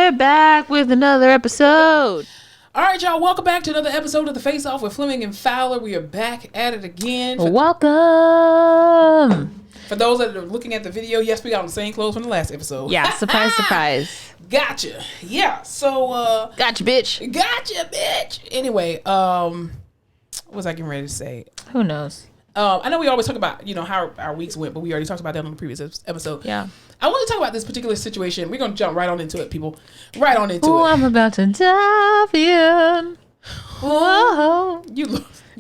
we're back with another episode. All right, y'all. Welcome back to another episode of The Face Off with Fleming and Fowler. We are back at it again. Welcome. For those that are looking at the video, yes, we got on the same clothes from the last episode. Yeah, surprise, surprise. Gotcha. Yeah. So. Gotcha, bitch. Gotcha, bitch. Anyway, what was I getting ready to say? Who knows? I know we always talk about, how our weeks went, but we already talked about that on the previous episode. Yeah. I want to talk about this particular situation. We're going to jump right on into it, people. Right on into it. Oh, I'm about to dive in. Whoa. You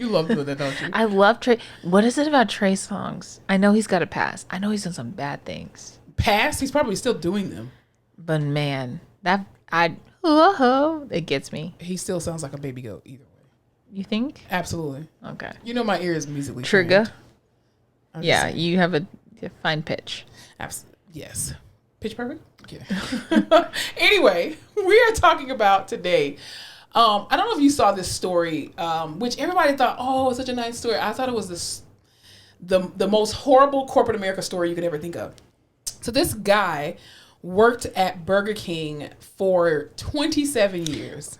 love doing that, don't you? I love Trey. What is it about Trey songs? I know he's got a pass. I know he's done some bad things. Past? He's probably still doing them. But man, it gets me. He still sounds like a baby goat either way. You think? Absolutely. Okay. My ear is musically Trigger. trained. Yeah, you have a fine pitch. Absolutely. Yes. Pitch perfect? Okay. Anyway, we are talking about today. I don't know if you saw this story, which everybody thought, oh, it's such a nice story. I thought it was the most horrible corporate America story you could ever think of. So this guy worked at Burger King for 27 years.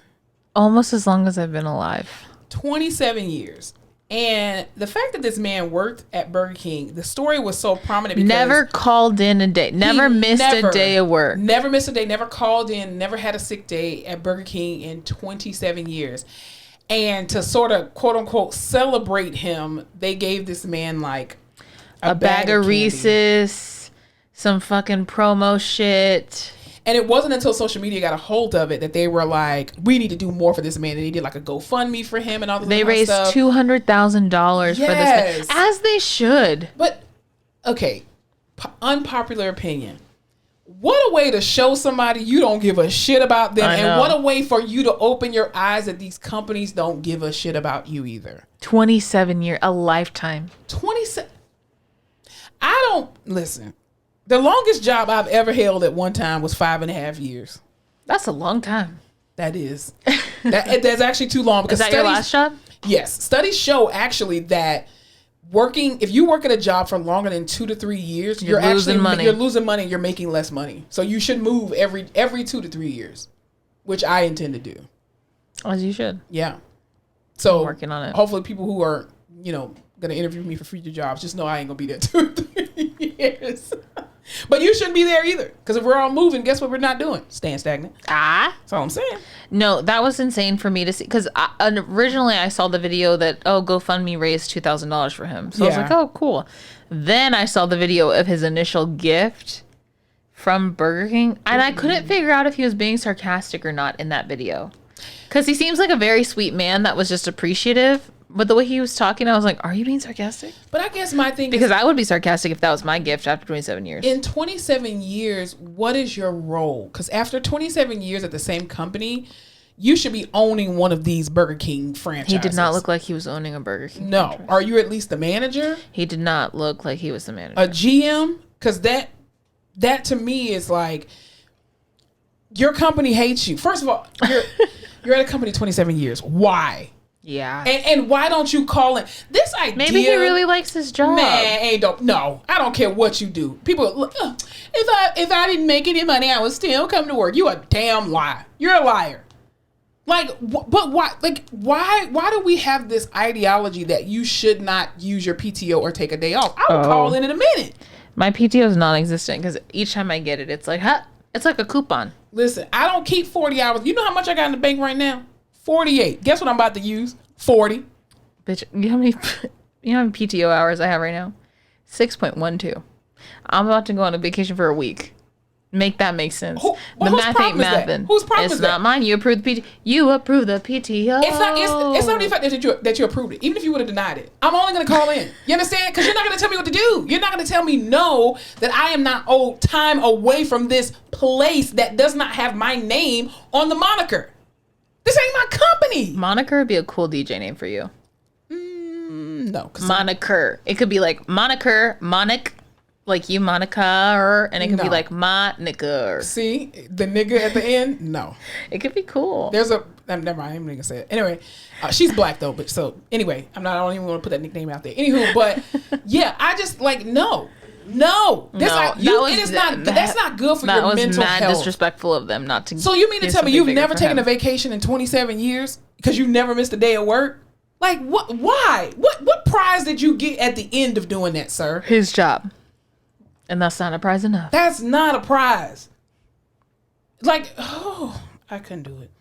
Almost as long as I've been alive. 27 years. And the fact that this man worked at Burger King, the story was so prominent because never called in a day, never missed a day of work. Never missed a day, never called in, never had a sick day at Burger King in 27 years. And to sort of, quote unquote, celebrate him, they gave this man like a bag of Reese's, some fucking promo shit. And it wasn't until social media got a hold of it that they were like, we need to do more for this man. And they did like a GoFundMe for him and all this They raised $200,000 for this man. As they should. But, okay, unpopular opinion. What a way to show somebody you don't give a shit about them. And what a way for you to open your eyes that these companies don't give a shit about you either. 27 years, a lifetime. 27. Listen. The longest job I've ever held at one time was 5.5 years. That's a long time. That is. That's actually too long. Because is that your last job? Yes. Studies show actually that if you work at a job for longer than 2 to 3 years, you're losing money. You're losing money and you're making less money. So you should move every 2 to 3 years, which I intend to do. As you should. Yeah. So I'm working on it. Hopefully people who are, going to interview me for future jobs, just know I ain't going to be there 2 to 3 years. But you shouldn't be there either. Because if we're all moving, guess what we're not doing? Staying stagnant. That's all I'm saying. No, that was insane for me to see. Because originally I saw the video that, GoFundMe raised $2,000 for him. So I was like, oh, cool. Then I saw the video of his initial gift from Burger King. And I couldn't figure out if he was being sarcastic or not in that video. Because he seems like a very sweet man that was just appreciative. But the way he was talking, I was like, are you being sarcastic? But I guess my thing because I would be sarcastic if that was my gift after 27 years. In 27 years, what is your role? Because after 27 years at the same company, you should be owning one of these Burger King franchises. He did not look like he was owning a Burger King franchise. Are you at least the manager? He did not look like he was the manager. A GM? Because that to me is like, your company hates you. First of all, you're at a company 27 years. Why? Yeah. And why don't you call it this idea? Maybe he really likes his job. Man, no. I don't care what you do. People, look, if I didn't make any money, I would still come to work. You a damn lie. You're a liar. Like, but why? Like, why do we have this ideology that you should not use your PTO or take a day off? I will call in a minute. My PTO is non-existent because each time I get it, it's like, it's like a coupon. Listen, I don't keep 40 hours. You know how much I got in the bank right now? 48. Guess what I'm about to use? 40. Bitch, you know how many PTO hours I have right now? 6.12. I'm about to go on a vacation for a week. Make that make sense. The math ain't mathing. Whose problem is that? It's not mine. You approve the PTO. You approve the PTO. It's not the fact that you approved it. Even if you would have denied it, I'm only going to call in. You understand? Because you're not going to tell me what to do. You're not going to tell me no, that I am not owed time away from this place that does not have my name on the moniker. This ain't my company. Moniker would be a cool DJ name for you. No. Moniker. It could be like moniker, like you Monica, and it could be like Monica. See? The nigga at the end? No. It could be cool. Never mind. I'm not even going to say it. Anyway, she's black though. But so anyway, I don't even want to put that nickname out there. Anywho, but yeah, I just like, no. No, No, it is not. That's not good for your mental health. That was mad disrespectful of them not to. So you mean to tell me you've never taken a vacation in 27 years because you never missed a day of work? Like what? Why? What prize did you get at the end of doing that, sir? His job, and that's not a prize enough. That's not a prize. Like, oh, I couldn't do it.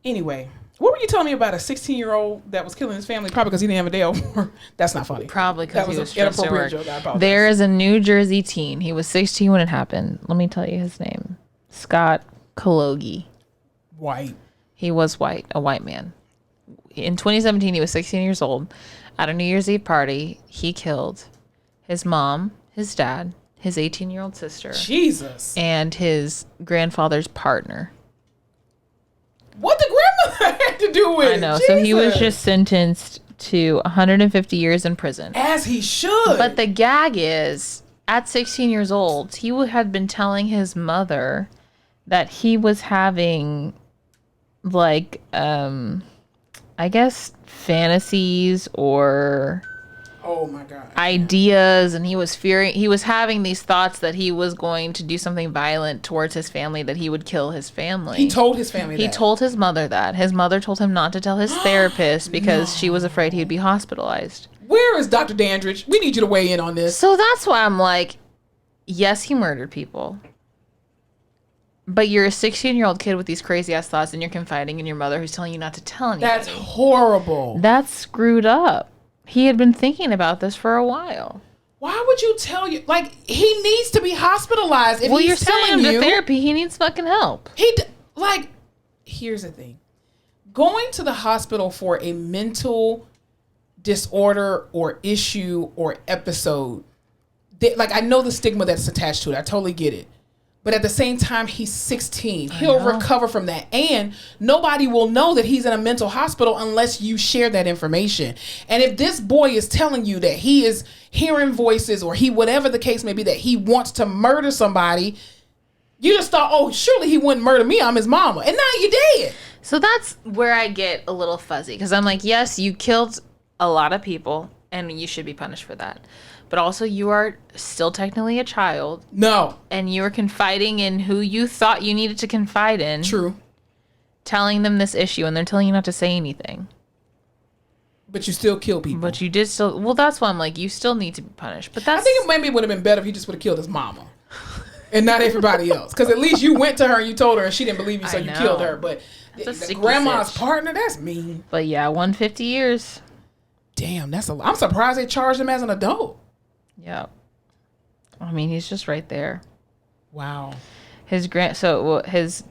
Anyway. What were you telling me about a 16-year-old that was killing his family probably because he didn't have a day off work? That's not funny. Probably because he was stressed at work. Joke. I apologize. There is a New Jersey teen. He was 16 when it happened. Let me tell you his name. Scott Kalogi. White. He was white, a white man. In 2017, he was 16 years old. At a New Year's Eve party, he killed his mom, his dad, his 18-year-old sister. Jesus. And his grandfather's partner. What the grandmother had to do with it? I know. Jesus. So he was just sentenced to 150 years in prison. As he should. But the gag is, at 16 years old, he had been telling his mother that he was having, like, I guess, fantasies or... Oh my God. Ideas, and he was having these thoughts that he was going to do something violent towards his family, that he would kill his family. He told his family that. He told his mother that. His mother told him not to tell his therapist because she was afraid he'd be hospitalized. Where is Dr. Dandridge? We need you to weigh in on this. So that's why I'm like, yes, he murdered people. But you're a 16-year-old kid with these crazy ass thoughts, and you're confiding in your mother who's telling you not to tell anybody. That's horrible. That's screwed up. He had been thinking about this for a while. Why would you tell you? Like, he needs to be hospitalized. If you're sending him to therapy. He needs fucking help. Here's the thing. Going to the hospital for a mental disorder or issue or episode, I know the stigma that's attached to it. I totally get it. But at the same time, he's 16. He'll recover from that. And nobody will know that he's in a mental hospital unless you share that information. And if this boy is telling you that he is hearing voices or whatever the case may be, that he wants to murder somebody, you just thought, oh, surely he wouldn't murder me. I'm his mama. And now you did. So that's where I get a little fuzzy. Because I'm like, yes, you killed a lot of people and you should be punished for that. But also, you are still technically a child. No. And you were confiding in who you thought you needed to confide in. True. Telling them this issue, and they're telling you not to say anything. But you still kill people. But you did still... Well, that's why I'm like, you still need to be punished. But that's... I think it would have been better if he just would have killed his mama. And not everybody else. Because at least you went to her and you told her and she didn't believe you, so you killed her. But the grandma's partner, that's mean. But yeah, 150 years. Damn, that's a lot. I'm surprised they charged him as an adult. Yeah. I mean, he's just right there. Wow. His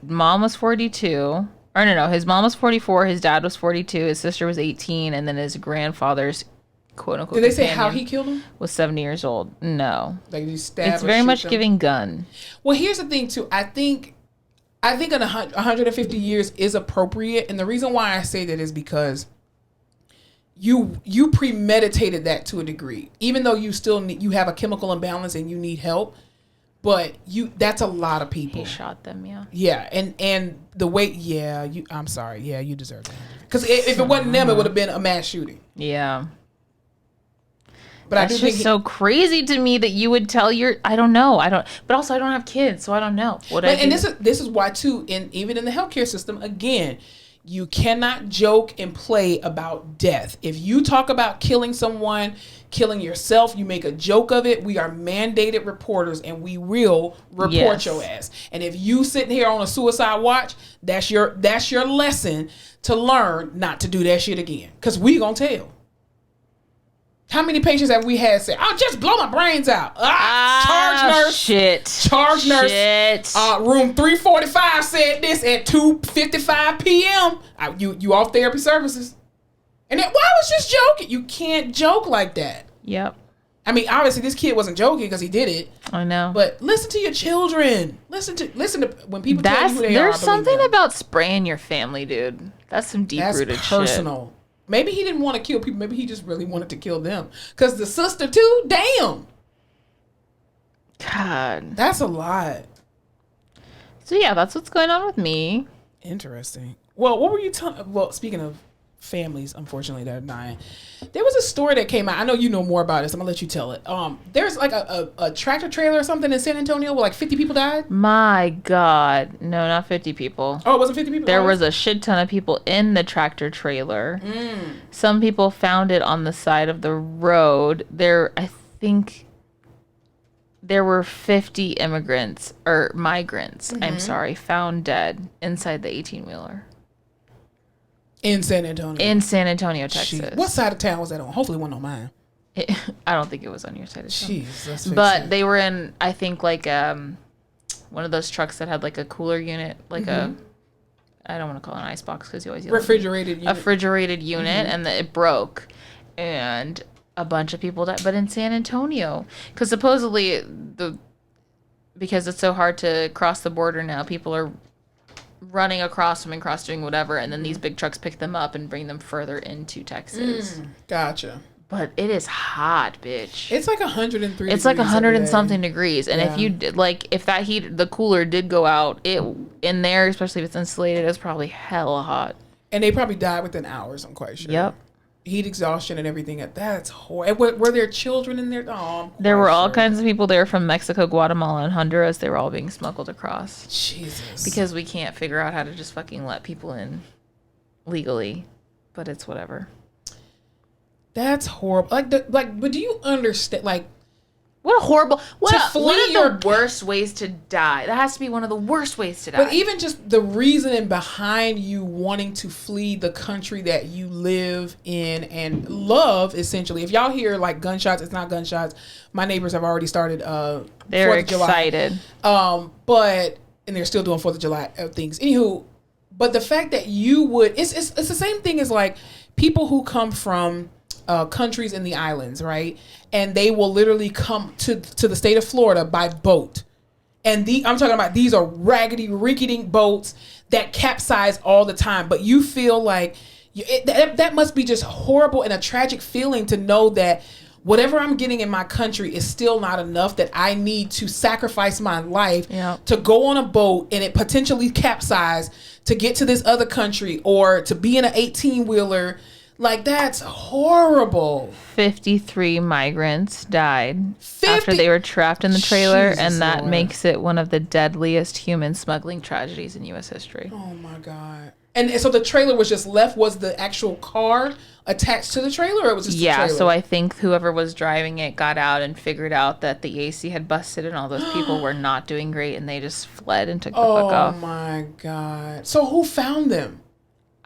mom was 42. Or no, his mom was 44, his dad was 42, his sister was 18, and then his grandfather's quote unquote. Did they say how he killed him? Was 70 years old. No. Like he stabbed. It's very much giving gun. Well, here's the thing too. I think 150 years is appropriate, and the reason why I say that is because you premeditated that to a degree, even though you have a chemical imbalance and you need help, but that's a lot of people. He shot them, yeah. Yeah, and the way, I'm sorry, you deserve that. Because if it wasn't them, it would have been a mass shooting. Yeah. But that's just so crazy to me that you would tell I don't know. But also I don't have kids, so I don't know. And this is why too, even in the healthcare system, again, you cannot joke and play about death. If you talk about killing someone, killing yourself, you make a joke of it, we are mandated reporters and we will report your ass. And if you sitting here on a suicide watch, that's your lesson to learn not to do that shit again. Because we gonna tell. How many patients have we had say, "I'll just blow my brains out"? Charge nurse. Shit. Charge nurse. Shit. Room 345 said this at 2:55 p.m. You off therapy services. And then, I was just joking. You can't joke like that. Yep. I mean, obviously this kid wasn't joking because he did it. I know. But listen to your children. Listen to when people tell you who they are. There's something about spraying your family, dude. That's some deep-rooted shit. That's personal. Maybe he didn't want to kill people. Maybe he just really wanted to kill them. Because the sister, too, damn. God. That's a lot. So, yeah, that's what's going on with me. Interesting. Well, what were you talking... Well, speaking of families, unfortunately, that are dying. There was a story that came out. I know you know more about this. I'm gonna let you tell it. There's like a tractor trailer or something in San Antonio where like 50 people died. My God, no, not 50 people. Oh, it wasn't 50 people. There was a shit ton of people in the tractor trailer. Some people found it on the side of the road. I think there were 50 immigrants or migrants. I'm sorry, found dead inside the 18-wheeler. In San Antonio. In San Antonio, Texas. Jeez. What side of town was that on? Hopefully it wasn't on mine. I don't think it was on your side of town. Jeez, but they were in, I think, like one of those trucks that had like a cooler unit, like I don't want to call it an ice box because you always refrigerated unit. A refrigerated unit, and it broke, and a bunch of people died. But in San Antonio, because supposedly because it's so hard to cross the border now, people are running across, swimming across, doing whatever, and then these big trucks pick them up and bring them further into Texas. Gotcha. But it is hot, bitch. It's like 103. It's like 100 and something degrees, and if you if that heat, the cooler did go out, it in there, especially if it's insulated, it's probably hella hot. And they probably died within hours. I'm quite sure. Yep. Heat exhaustion and everything. That's horrible. Were there children in there? Oh, there were all kinds of people there from Mexico, Guatemala, and Honduras. They were all being smuggled across. Jesus. Because we can't figure out how to just fucking let people in legally, but it's whatever. That's horrible. But do you understand? Like, what a horrible. One of your the worst ways to die. That has to be one of the worst ways to die. But even just the reasoning behind you wanting to flee the country that you live in and love, essentially. If y'all hear like gunshots, it's not gunshots. My neighbors have already started. They're 4th of excited. But they're still doing 4th of July things. Anywho, but the fact that you would, it's the same thing as like people who come from countries in the islands, right? And they will literally come to the state of Florida by boat. And I'm talking about, these are raggedy, rinky-dink boats that capsize all the time. But you feel like that must be just horrible and a tragic feeling to know that whatever I'm getting in my country is still not enough, that I need to sacrifice my life to go on a boat and it potentially capsize to get to this other country, or to be in an 18-wheeler. Like, that's horrible. 53 migrants died after they were trapped in the trailer, Jesus, and that Lord. makes it one of the deadliest human smuggling tragedies in U.S. history. Oh, my God. And so the trailer was just left? Was the actual car attached to the trailer, or it was just the trailer? So I think whoever was driving it got out and figured out that the AC had busted and all those people were not doing great, and they just fled and took the fuck off. Oh, my God. So who found them?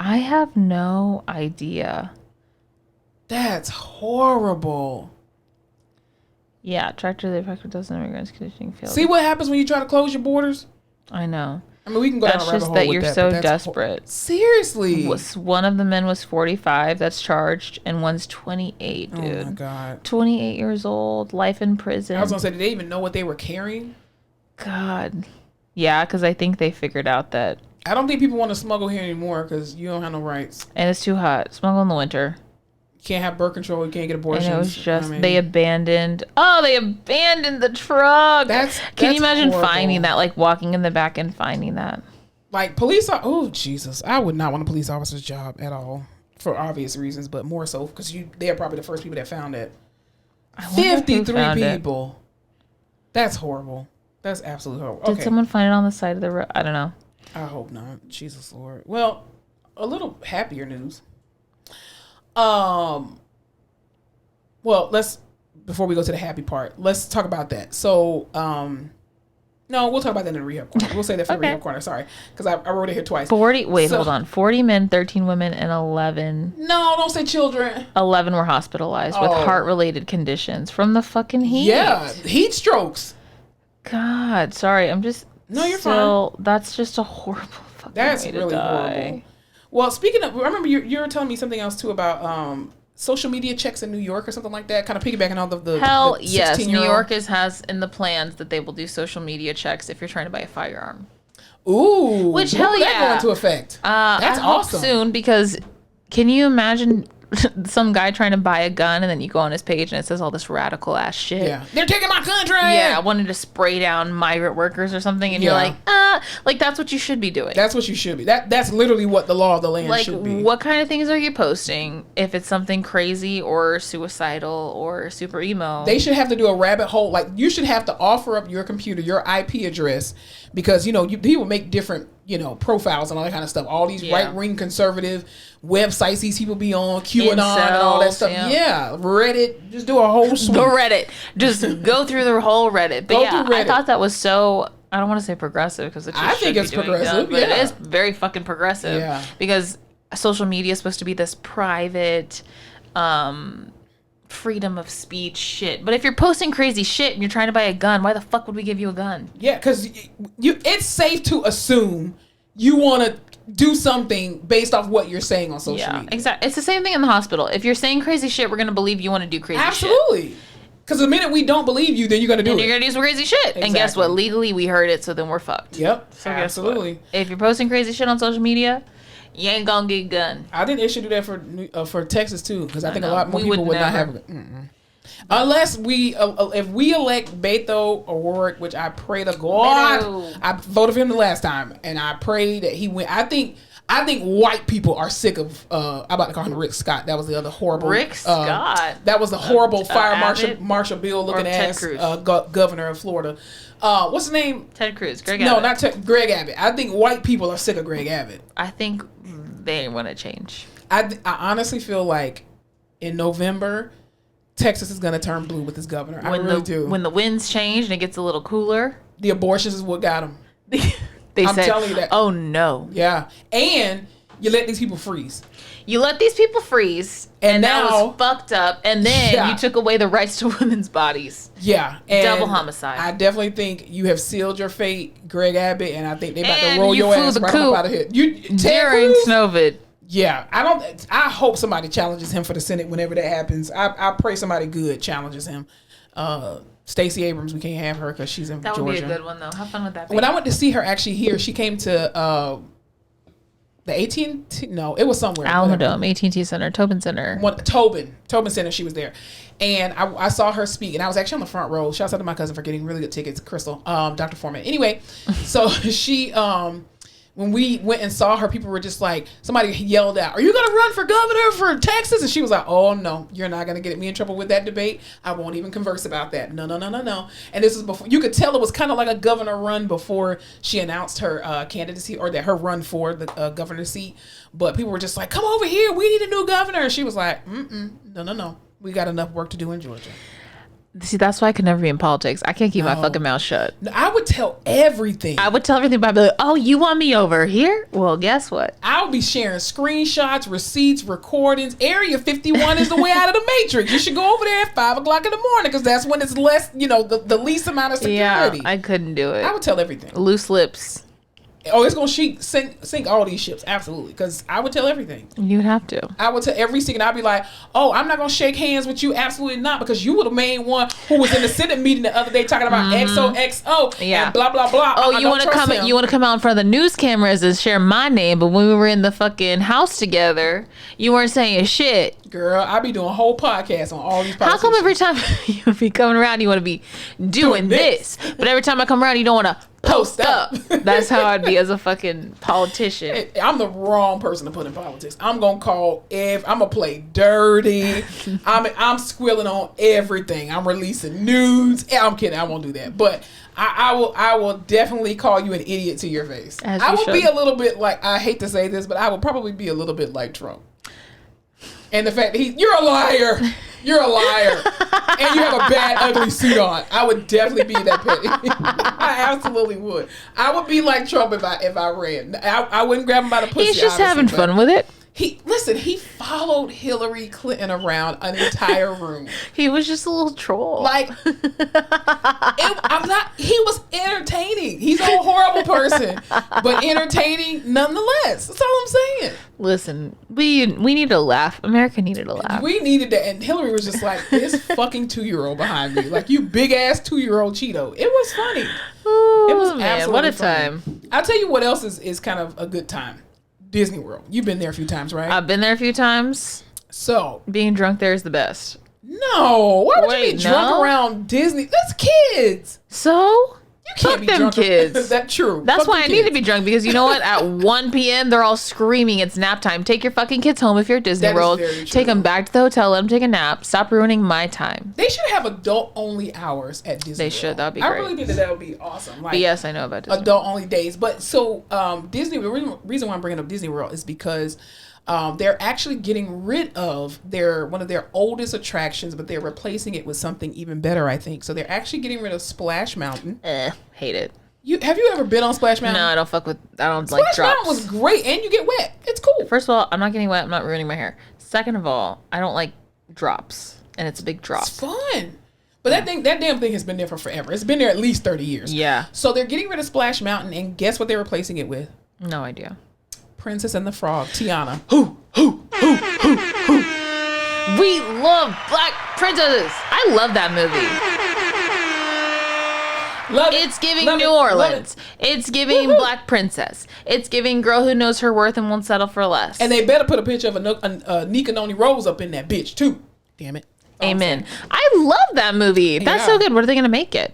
I have no idea. That's horrible. Yeah, tractor they affected dozen immigrants conditioning failed. See what happens when you try to close your borders? I know. I mean, we can go down a rabbit hole that with you're that, so but that's desperate. Seriously. One of the men was 45 that's charged, and one's 28, dude. Oh, my God. 28 years old, life in prison. I was going to say, did they even know what they were carrying? God. Yeah, because I think they figured out that. I don't think people want to smuggle here anymore because you don't have no rights. And it's too hot. Smuggle in the winter. You can't have birth control. You can't get abortions. And it was just, they abandoned the truck. Can you imagine horrible. finding that, like walking in the back and finding that? Like oh, Jesus. I would not want a police officer's job at all for obvious reasons, but more so because they're probably the first people that found it. 53 people. That's horrible. That's absolutely horrible. Did someone find it on the side of the road? I don't know. I hope not. Jesus Lord. Well, a little happier news. Well, before we go to the happy part, let's talk about that. So, no, we'll talk about that in the Rehab Corner. We'll say that for the Rehab Corner. Sorry, because I wrote it here twice. 40. Hold on. 40 men, 13 women, and 11. No, don't say children. 11 were hospitalized with heart-related conditions from the fucking heat. Yeah, heat strokes. God, sorry. I'm just. No, you're fine. That's just a horrible fucking That's way to really die. horrible. Well, speaking of, I remember you were telling me something else too about social media checks in New York or something like that. Kind of piggybacking on the Hell the yes, New York has in the plans that they will do social media checks if you're trying to buy a firearm. Ooh, which hell yeah, that go into effect? That's I hope awesome. soon, because can you imagine some guy trying to buy a gun, and then you go on his page and it says all this radical ass shit. Yeah, they're taking my country. Yeah, wanted to spray down migrant workers or something, and you're like that's what you should be doing. That's what you should be. That's literally what the law of the land should be. What kind of things are you posting? If it's something crazy or suicidal or super emo, they should have to do a rabbit hole. Like, you should have to offer up your computer, your IP address, because people make different profiles and all that kind of stuff. All these right-wing conservative websites these people be on, QAnon and all that stuff. Yeah, Reddit. Just do a whole sweep. Go Reddit. Just go through the whole Reddit. But I thought that was so. I don't want to say progressive because I think it's progressive, but it is very fucking progressive. Yeah. Because social media is supposed to be this private, freedom of speech shit. But if you're posting crazy shit and you're trying to buy a gun, why the fuck would we give you a gun? Yeah, because it's safe to assume you want to do something based off what you're saying on social media. Exactly. It's the same thing in the hospital. If you're saying crazy shit, we're gonna believe you want to do crazy shit. Absolutely. Because the minute we don't believe you, then you're gonna do it. You're gonna do some crazy shit. Exactly. And guess what? Legally, we heard it, so then we're fucked. Yep. So absolutely. If you're posting crazy shit on social media, you ain't gonna get a gun. I think they should do that for Texas too, because I think a lot more people would not have a gun. Unless if we elect Beto O'Rourke, which I pray to God, I voted for him the last time, and I pray that he win. I think white people are sick of. I'm about to call him Rick Scott. That was the other horrible. Rick Scott. That was the horrible fire marshal bill looking ass governor of Florida. What's his name? Ted Cruz. Greg Abbott. No, not Greg Abbott. I think white people are sick of Greg Abbott. I think they want to change. I honestly feel like in November, Texas is going to turn blue with this governor. I really do. When the winds change and it gets a little cooler. The abortions is what got them. I'm telling you that. Oh, no. Yeah. And you let these people freeze. You let these people freeze. And now, that was fucked up. And then you took away the rights to women's bodies. Yeah. And double homicide. I definitely think you have sealed your fate, Greg Abbott. And I think they about to roll your ass right up out of here. During Snowvid. Yeah, I hope somebody challenges him for the Senate whenever that happens. I pray somebody good challenges him. Stacey Abrams, we can't have her because she's in Georgia. That would be a good one though. How fun would that be? When I went to see her actually here, she came to the AT&T. No, it was somewhere. Alamodome, AT&T Center, Tobin Center. Tobin Center. She was there, and I saw her speak, and I was actually on the front row. Shouts out to my cousin for getting really good tickets, Crystal, Dr. Foreman. Anyway, so she when we went and saw her, people were just like, somebody yelled out, "Are you going to run for governor for Texas?" And she was like, "Oh, no, you're not going to get me in trouble with that debate. I won't even converse about that. No. And this is before, you could tell it was kind of like a governor run before she announced her candidacy, or that her run for the governor seat. But people were just like, "Come over here. We need a new governor." And she was like, no. We got enough work to do in Georgia. See, that's why I could never be in politics. I can't keep my fucking mouth shut. I would tell everything. But I'd be like, "Oh, you want me over here? Well, guess what? I would be sharing screenshots, receipts, recordings. Area 51 is the way out of the matrix. You should go over there at 5 o'clock in the morning because that's when it's less, the least amount of security." Yeah, I couldn't do it. I would tell everything. Loose lips. Oh, it's going to sink all these ships. Absolutely. Because I would tell everything. You'd have to. I would tell every second. I'd be like, "Oh, I'm not going to shake hands with you." Absolutely not. Because you were the main one who was in the Senate meeting the other day talking about XOXO and blah, blah, blah. Oh, you want to come out in front of the news cameras and share my name. But when we were in the fucking house together, you weren't saying shit. Girl, I be doing a whole podcast on all these politicians. How come every time you be coming around, you want to be doing this? But every time I come around, you don't want to post up. That's how I'd be as a fucking politician. I'm the wrong person to put in politics. I'm gonna I'm gonna play dirty. I'm squealing on everything. I'm releasing nudes. I'm kidding. I won't do that. But I will definitely call you an idiot to your face. I will be a little bit like, I hate to say this, but I will probably be a little bit like Trump. And the fact that you're a liar. You're a liar. And you have a bad, ugly suit on. I would definitely be that petty. I absolutely would. I would be like Trump if I ran. I wouldn't grab him by the pussy. He's just having fun with it. He followed Hillary Clinton around an entire room. He was just a little troll. He was entertaining. He's a horrible person, but entertaining nonetheless. That's all I'm saying. Listen, we needed to laugh. America needed to laugh. We needed that. And Hillary was just like, this fucking 2-year-old behind me. Like, you big ass 2-year-old Cheeto. It was funny. Oh, it was man, absolutely what a funny. time. I'll tell you what else is kind of a good time. Disney World. You've been there a few times, right? I've been there a few times. So being drunk there is the best. No, why would you be drunk around Disney? That's kids. So you can't be drunk. Kids. That's true. That's why I need to be drunk, because you know what? At 1 p.m. they're all screaming it's nap time. Take your fucking kids home if you're at Disney World. Take them back to the hotel. Let them take a nap. Stop ruining my time. They should have adult only hours at Disney. They World. Should. That'd be great. I really think that would be awesome. But yes, I know about Disney adult only days. But so Disney. The reason why I'm bringing up Disney World is because they're actually getting rid of one of their oldest attractions, but they're replacing it with something even better, I think. So they're actually getting rid of Splash Mountain. Hate it. Have you ever been on Splash Mountain? No, I don't like drops. Splash Mountain was great, and you get wet. It's cool. First of all, I'm not getting wet. I'm not ruining my hair. Second of all, I don't like drops, and it's a big drop. It's fun. But that damn thing has been there for forever. It's been there at least 30 years. Yeah. So they're getting rid of Splash Mountain, and guess what they're replacing it with? No idea. Princess and the Frog, Tiana. We love Black Princesses. I love that movie. It's giving New Orleans. It's giving Black Princess. It's giving girl who knows her worth and won't settle for less. And they better put a picture of a Nika Noni Rose up in that bitch too. Damn it. Amen. I love that movie. That's so good. What are they gonna make it?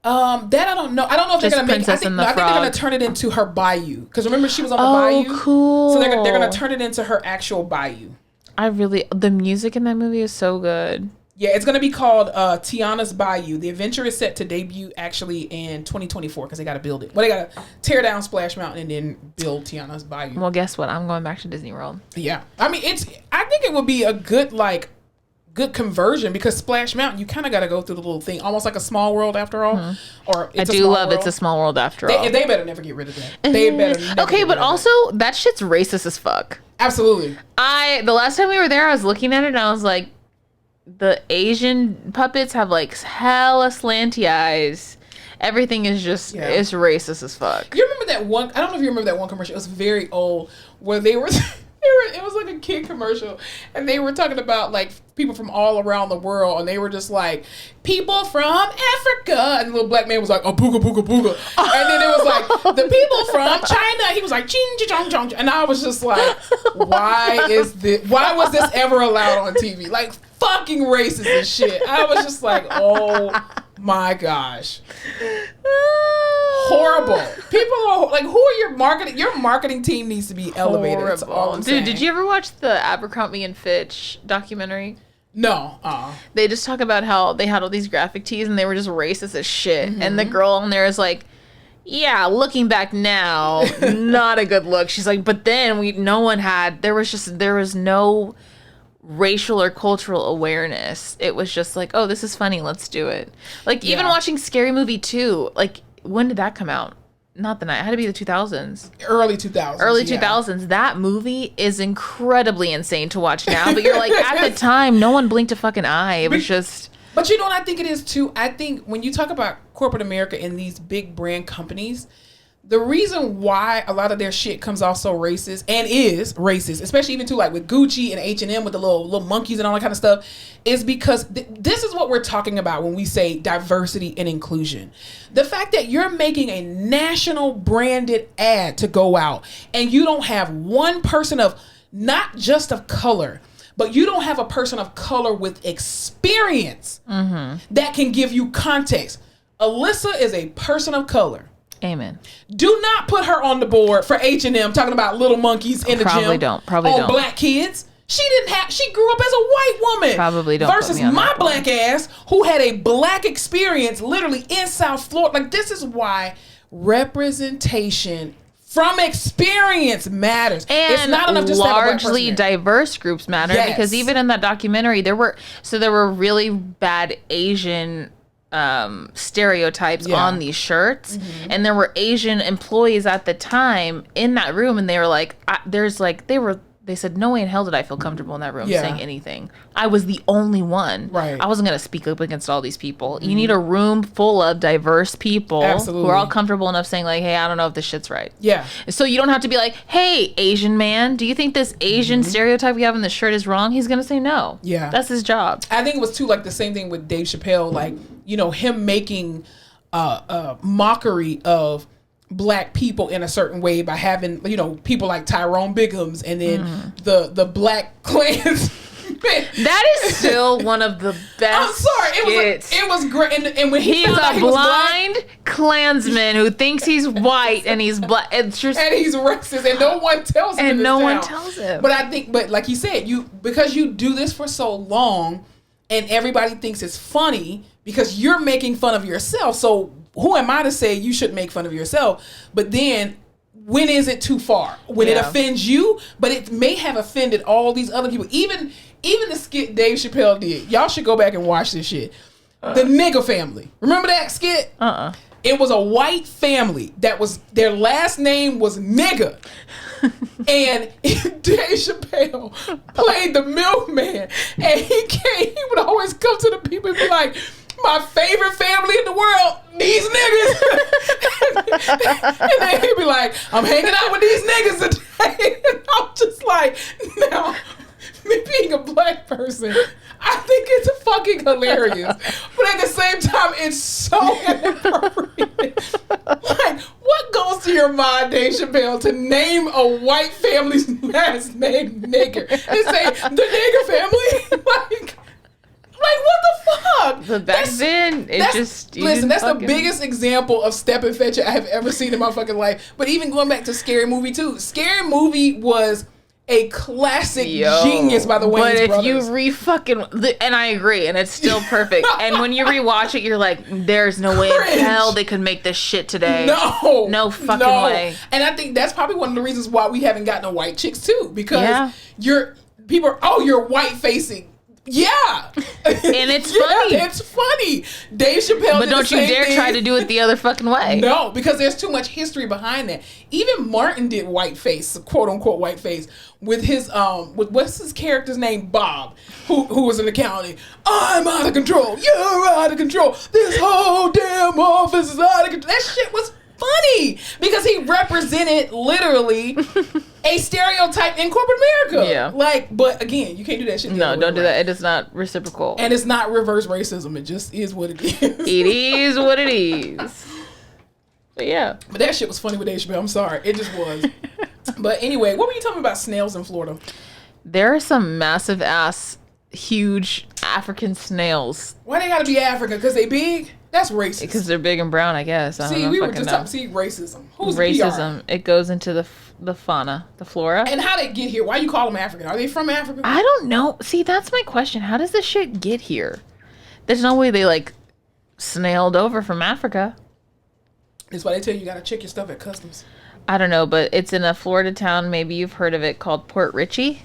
That I don't know. I don't know if they're gonna make. I think they're gonna turn it into her bayou. Because remember, she was on the bayou. Cool. So they're gonna turn it into her actual bayou. The music in that movie is so good. Yeah, it's gonna be called Tiana's Bayou. The adventure is set to debut actually in 2024 because they gotta build it. Well, they gotta tear down Splash Mountain and then build Tiana's Bayou. Well, guess what? I'm going back to Disney World. Yeah, I mean, I think it would be a good conversion, because Splash Mountain, you kind of got to go through the little thing, almost like a Small World after all. Mm-hmm. Or I do love It's a Small World after all. They better never get rid of that. They better. Never okay, but also that shit's racist as fuck. Absolutely. The last time we were there, I was looking at it and I was like, the Asian puppets have like hella slanty eyes. Everything is just it's racist as fuck. You remember that one? I don't know if you remember that one commercial. It was very old where they were. It was like a kid commercial, and they were talking about like people from all around the world, and they were just like, people from Africa, and the little black man was like, oh, booga booga booga, and then it was like, the people from China, he was like, ching chong chong, and I was just like, why was this ever allowed on TV? Like, fucking racist and shit. I was just like, oh my gosh. Horrible. People are like, who are your marketing team needs to be elevated. That's all I'm saying. Dude, did you ever watch the Abercrombie Fitch documentary? No. They just talk about how they had all these graphic tees and they were just racist as shit. Mm-hmm. And the girl on there is like, yeah, looking back now, not a good look. She's like, but then there was no racial or cultural awareness. It was just like, oh, this is funny, let's do it. Like, even watching Scary Movie 2, like, when did that come out? Not the night. It had to be the 2000s. Early 2000s. Early 2000s. That movie is incredibly insane to watch now. But you're like, at the time, no one blinked a fucking eye. It was just... But you know what I think it is, too? I think when you talk about corporate America and these big brand companies, the reason why a lot of their shit comes off so racist and is racist, especially even too like with Gucci and H&M with the little monkeys and all that kind of stuff, is because this is what we're talking about when we say diversity and inclusion. The fact that you're making a national branded ad to go out and you don't have one person of not just of color, but you don't have a person of color with experience that can give you context. Alyssa is a person of color. Amen. Do not put her on the board for H&M talking about little monkeys in the gym. Probably don't. Black kids. She grew up as a white woman. Probably don't. Versus my black ass who had a black experience literally in South Florida. Like, this is why representation from experience matters. And it's not enough just largely diverse groups matter, because even in that documentary there were really bad Asian stereotypes on these shirts, and there were Asian employees at the time in that room, and they were like, they said, no way in hell did I feel comfortable in that room saying anything. I was the only one. Right. I wasn't going to speak up against all these people. You need a room full of diverse people who are all comfortable enough saying like, hey, I don't know if this shit's right. Yeah. So you don't have to be like, hey, Asian man, do you think this Asian stereotype we have in this shirt is wrong? He's going to say no. Yeah. That's his job. I think it was too like the same thing with Dave Chappelle, like, you know, him making mockery of black people in a certain way by having, you know, people like Tyrone Biggums and then the Black Klansmen That is still one of the best. I'm sorry, it was great. And when he's a blind Klansman who thinks he's white and he's black, it's just, and he's racist, and no one tells him. And no one tells him. But I think, like you said, because you do this for so long, and everybody thinks it's funny because you're making fun of yourself. So who am I to say you shouldn't make fun of yourself? But then, when is it too far? When it offends you, but it may have offended all these other people. Even the skit Dave Chappelle did. Y'all should go back and watch this shit. The nigga family. Remember that skit? It was a white family that was, their last name was nigga. And Dave Chappelle played the milkman. And he would always come to the people and be like, my favorite family in the world, these niggas. And then he'd be like, I'm hanging out with these niggas today. And I'm just like, now, me being a black person, I think it's fucking hilarious. But at the same time, it's so inappropriate. Like, what goes to your mind, Dave Chappelle, to name a white family's last name nigger? And say, the nigger family? Like, what the fuck? But back then, listen, that's the biggest example of step and fetch I have ever seen in my fucking life. But even going back to Scary Movie 2, Scary Movie was a classic genius by the Wayans brothers. But if you re-fucking... And I agree, and it's still perfect. And when you rewatch it, you're like, there's no way in hell they could make this shit today. No fucking way. And I think that's probably one of the reasons why we haven't gotten a white chicks too. Because people are, you're white-facing. Yeah. And it's funny. It's funny. Dave Chappelle But don't you dare try to do it the other fucking way. No, because there's too much history behind that. Even Martin did whiteface, quote unquote whiteface, with his with what's his character's name? Bob, who was an accountant. I'm out of control. You're out of control. This whole damn office is out of control. That shit was funny because he represented literally a stereotype in corporate America. Yeah. Like, but again, you can't do that shit. No, don't do that. It is not reciprocal. And it's not reverse racism. It just is what it is. It is what it is. But yeah. But that shit was funny with Dave Chappelle. I'm sorry. It just was. But anyway, what were you talking about snails in Florida? There are some massive ass, huge African snails. Why they gotta be African? Because they big? That's racist. Because they're big and brown, I guess. See, we were just talking. See, racism. Who's racism? It goes into the fauna, the flora. And how they get here? Why you call them African? Are they from Africa? I don't know. See, that's my question. How does this shit get here? There's no way they like snailed over from Africa. That's why they tell you gotta check your stuff at customs. I don't know, but it's in a Florida town. Maybe you've heard of it, called Port Richey.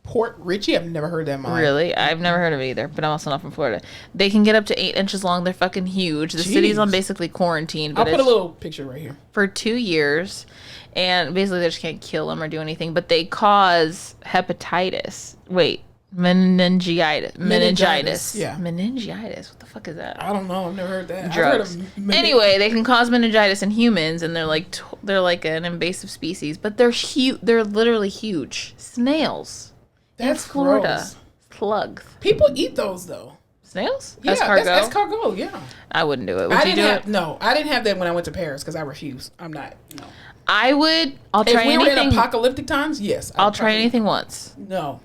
Port Richey? I've never heard that. Really? I've never heard of it either, but I'm also not from Florida. They can get up to 8 inches long. They're fucking huge. The city's on basically quarantine. But I'll put a little picture right here. For 2 years, and basically they just can't kill them or do anything, but they cause hepatitis. Wait, meningitis. Yeah. Meningitis. What the fuck is that? I don't know. I've never heard that. Drugs. Anyway, they can cause meningitis in humans, and they're like an invasive species, but they're huge. They're literally huge. Snails. That's Florida. Gross. Slugs. People eat those though. Snails? Yeah, that's escargot. Yeah. I wouldn't do it. Would you do it? No, I didn't have that when I went to Paris because I refuse. I'm not. No. I would. I'll try anything. If we were in apocalyptic times, yes. I'll try anything once. No.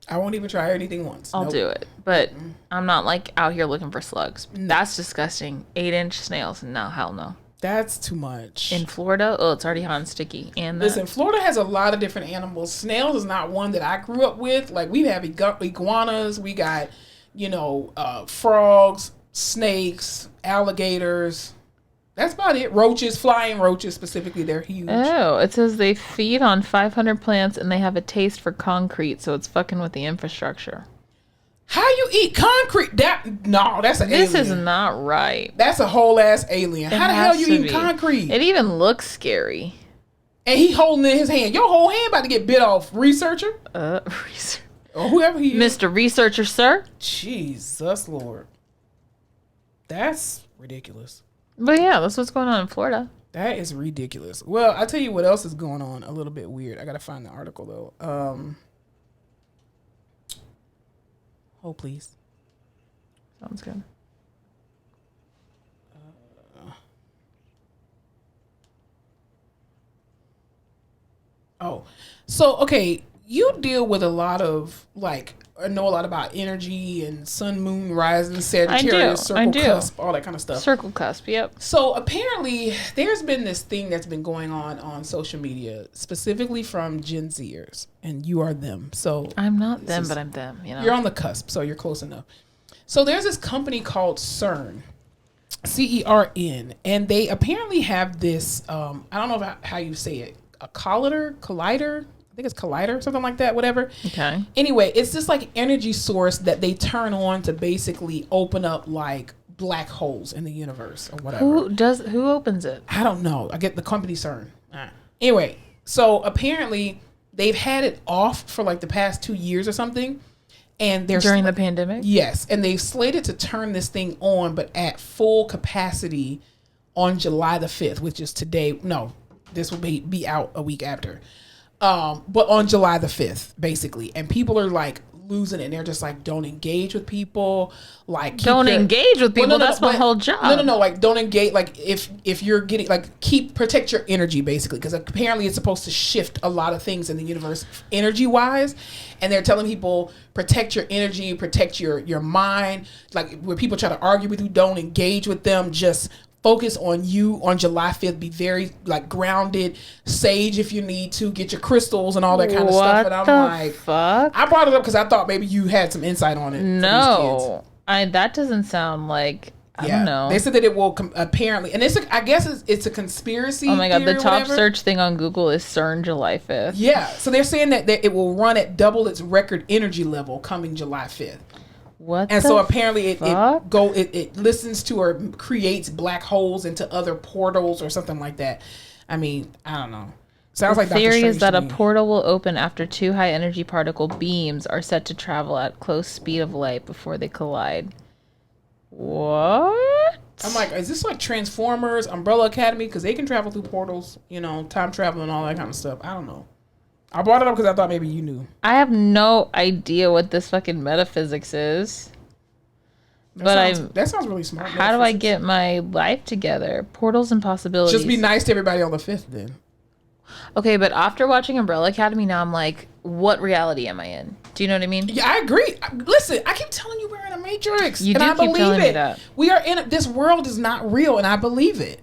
I won't even try anything once. I'll do it, but I'm not like out here looking for slugs. No. That's disgusting. 8-inch snails? No, hell no. That's too much. In Florida, it's already hot and sticky. And listen, Florida has a lot of different animals. Snails is not one that I grew up with. Like we have iguanas, we got, frogs, snakes, alligators. That's about it. Roaches, flying roaches specifically, they're huge. Oh, it says they feed on 500 plants and they have a taste for concrete, so it's fucking with the infrastructure. How you eat concrete? That's an alien. This is not right. That's a whole ass alien. How the hell you eat concrete? It even looks scary. And he holding it in his hand. Your whole hand about to get bit off, researcher. Researcher. Or whoever he is. Mr. Researcher, sir. Jesus Lord. That's ridiculous. But yeah, that's what's going on in Florida. That is ridiculous. Well, I'll tell you what else is going on. A little bit weird. I gotta find the article though. Hold please. Sounds good. So okay, you deal with a lot of like, I know a lot about energy and sun, moon, rising, Sagittarius, circle, cusp, all that kind of stuff. Circle, cusp, yep. So apparently there's been this thing that's been going on social media, specifically from Gen Zers, and you are them. So I'm not them, but I'm them. You know, you're on the cusp, so you're close enough. So there's this company called CERN, CERN, and they apparently have this, I don't know how you say it, a collider, I think it's collider, something like that, whatever. Okay. Anyway, it's just like energy source that they turn on to basically open up like black holes in the universe or whatever. Who opens it? I don't know. I get the company CERN. Anyway, so apparently they've had it off for like the past 2 years or something. And they're during the pandemic? Yes. And they've slated to turn this thing on, but at full capacity on July the 5th, which is today. No, this will be out a week after. But on July the 5th, basically. And people are like losing it. And they're just like, don't engage with people. Like, engage with people. That's my whole job. No. Like, don't engage. Like, if you're getting, like, protect your energy, basically. Because apparently it's supposed to shift a lot of things in the universe energy wise. And they're telling people, protect your energy, protect your mind. Like, when people try to argue with you, don't engage with them. Just focus on you on July 5th. Be very, like, grounded, sage if you need to. Get your crystals and all that kind of stuff. And I'm like, fuck? I brought it up because I thought maybe you had some insight on it. No. That doesn't sound like... I don't know. They said that it will apparently, and I guess it's a conspiracy. Oh my god, the top search thing on Google is CERN July 5th. Yeah, so they're saying that it will run at double its record energy level coming July 5th. What? And so apparently it listens to or creates black holes into other portals or something like that. I mean, I don't know. Sounds like the theory is that a portal will open after two high energy particle beams are set to travel at close speed of light before they collide. What? I'm like, is this like Transformers, Umbrella Academy? Because they can travel through portals, time travel and all that kind of stuff. I don't know. I brought it up because I thought maybe you knew. I have no idea what this fucking metaphysics is. That sounds really smart. How do I get my life together? Portals and possibilities. Just be nice to everybody on the 5th then. Okay, but after watching Umbrella Academy, now I'm like, what reality am I in? Do you know what I mean? Yeah, I agree. Listen, I keep telling you we're in a matrix. You do keep telling me that. We are in this world is not real, and I believe it.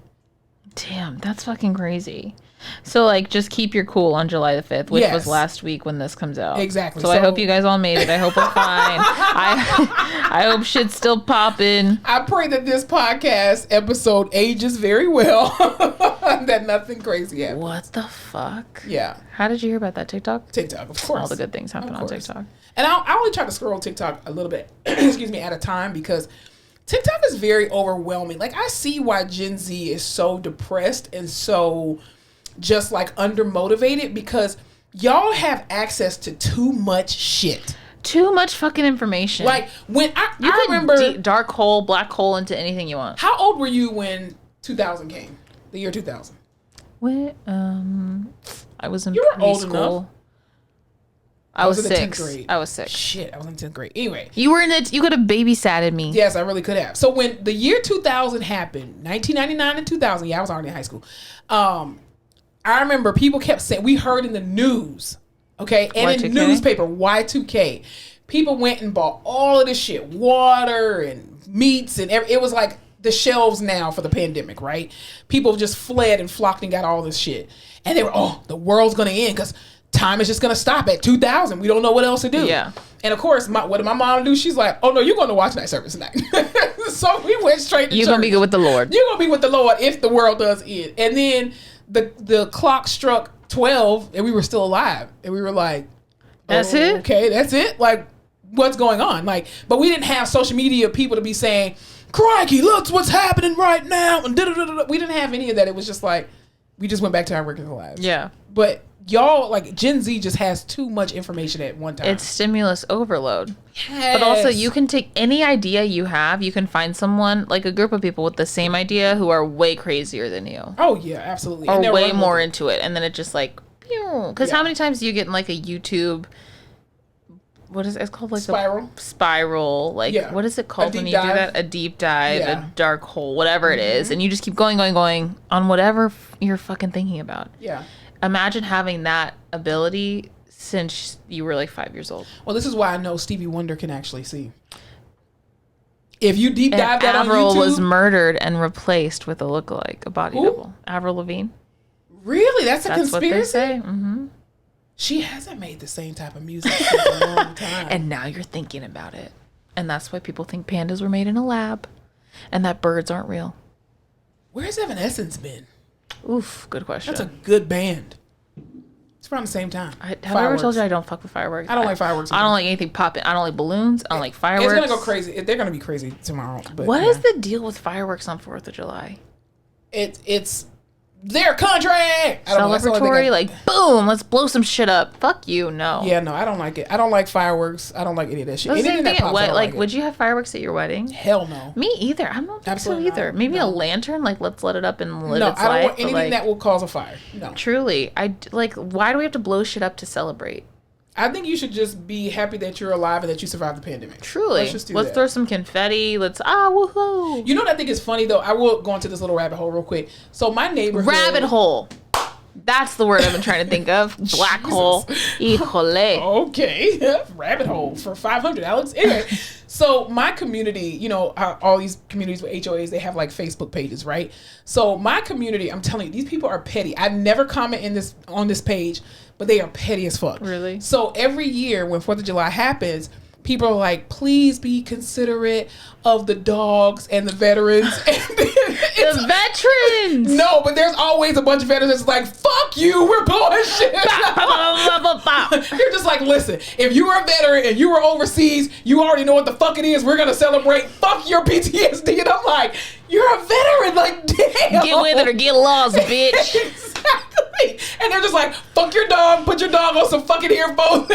Damn, that's fucking crazy. So, like, just keep your cool on July the 5th, which was last week when this comes out. Exactly. So I hope you guys all made it. I hope we're fine. I hope shit's still popping. I pray that this podcast episode ages very well. That nothing crazy happened. What the fuck? Yeah. How did you hear about that? TikTok? TikTok, of course. All the good things happen on TikTok. And I only try to scroll TikTok a little bit, excuse me, at a time because TikTok is very overwhelming. Like, I see why Gen Z is so depressed and so just like undermotivated because y'all have access to too much shit. Too much fucking information. Like, when I remember dark hole, black hole into anything you want. How old were you when 2000 came? The year 2000. What? I was in you were old preschool. Enough. I was 6. 10th grade. I was 6. Shit, I was in 10th grade. Anyway. You could have babysatted me. Yes, I really could have. So when the year 2000 happened, 1999 and 2000, I was already in high school. I remember people kept saying, we heard in the news, okay, and Y2K? in newspaper, Y2K, people went and bought all of this shit, water and meats and it was like the shelves now for the pandemic, right? People just fled and flocked and got all this shit. And they were, the world's going to end because time is just going to stop at 2000. We don't know what else to do. Yeah. And of course, what did my mom do? She's like, oh no, you're going to watch night service tonight. So we went straight to church. You're going to be good with the Lord. You're going to be with the Lord if the world does end. And then the clock struck 12 and we were still alive. And we were like, that's it? Okay, that's it? Like, what's going on? Like, but we didn't have social media people to be saying, crikey, look what's happening right now. And we didn't have any of that. It was just like, we just went back to our regular lives. Yeah. But y'all, like, Gen Z just has too much information at one time. It's stimulus overload. Yes. But also, you can take any idea you have, you can find someone, like a group of people with the same idea who are way crazier than you. Oh, yeah, absolutely. Or way more into it. And then it just like, because how many times do you get in like a YouTube, what is it? It's called like spiral. Like, what is it called when you do that? A deep dive, a dark hole, whatever it is. And you just keep going on whatever you're fucking thinking about. Yeah. Imagine having that ability since you were like 5 years old. Well, this is why I know Stevie Wonder can actually see. If you deep dive that on Avril YouTube, was murdered and replaced with a lookalike, a body double. Avril Lavigne. Really? That's a conspiracy? What they say. Mm-hmm. She hasn't made the same type of music since a long time. And now you're thinking about it. And that's why people think pandas were made in a lab and that birds aren't real. Where's Evanescence been? Oof, good question. That's a good band. It's around the same time. Have I ever told you I don't fuck with fireworks? I don't like fireworks. I don't like anything popping. I don't like balloons. I don't like fireworks. It's going to go crazy. They're going to be crazy tomorrow. But what is the deal with fireworks on 4th of July? It's their country. Celebratory, like, boom, let's blow some shit up. Fuck you, no. Yeah, no, I don't like it. I don't like fireworks. I don't like any of that shit. Anything that pops, like, would you have fireworks at your wedding? Hell no. Me either. I don't think so either. Maybe a lantern, like, let's let it up and live its life. No, I don't want anything that will cause a fire. No. Truly. Why do we have to blow shit up to celebrate? I think you should just be happy that you're alive and that you survived the pandemic. Truly. Let's throw some confetti. Woohoo. You know what I think is funny, though? I will go into this little rabbit hole real quick. So my neighborhood... Rabbit hole. That's the word I've been trying to think of. Black hole. Híjole. Okay. Rabbit hole for 500, Alex. Anyway, so my community, you know, all these communities with HOAs, they have like Facebook pages, right? So my community, I'm telling you, these people are petty. I never comment on this page, but they are petty as fuck. Really? So every year when 4th of July happens, people are like, please be considerate of the dogs and the veterans. The veterans! No, but there's always a bunch of veterans that's like, fuck you, we're blowing shit. You're just like, listen, if you were a veteran and you were overseas, you already know what the fuck it is. We're going to celebrate. Fuck your PTSD. And I'm like, you're a veteran. Like, damn. Get with it or get lost, bitch. Exactly. And they're just like, fuck your dog. Put your dog on some fucking earphones.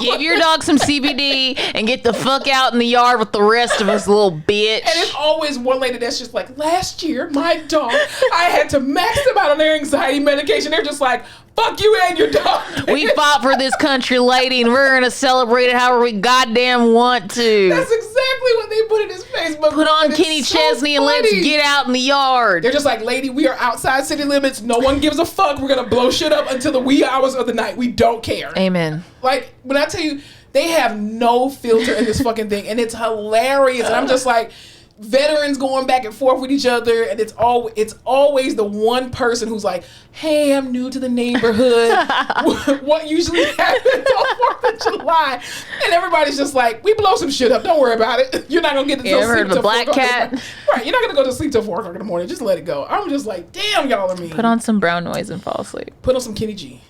Give your dog some CBD and get the fuck out in the yard with the rest of us, little bitch. And it's always one lady that's just like, last year, my dog, I had to max them out on their anxiety medication. They're just like, fuck you and your dog. We fought for this country, lady, and we're going to celebrate it however we goddamn want to. That's exactly what they put in his Facebook. Put on Kenny Chesney and let's get out in the yard. They're just like, lady, we are outside city limits. No one gives a fuck. We're going to blow shit up until the wee hours of the night. We don't care. Amen. Like, when I tell you, they have no filter in this fucking thing, and it's hilarious. And I'm just like, veterans going back and forth with each other, and it's always the one person who's like, hey, I'm new to the neighborhood. What usually happens on 4th of July? And everybody's just like, we blow some shit up. Don't worry about it. You're not going to get to sleep heard of a black cat? Right, you're not going to go to sleep till 4 o'clock in the morning. Just let it go. I'm just like, damn, y'all are mean. Put on some brown noise and fall asleep. Put on some Kenny G.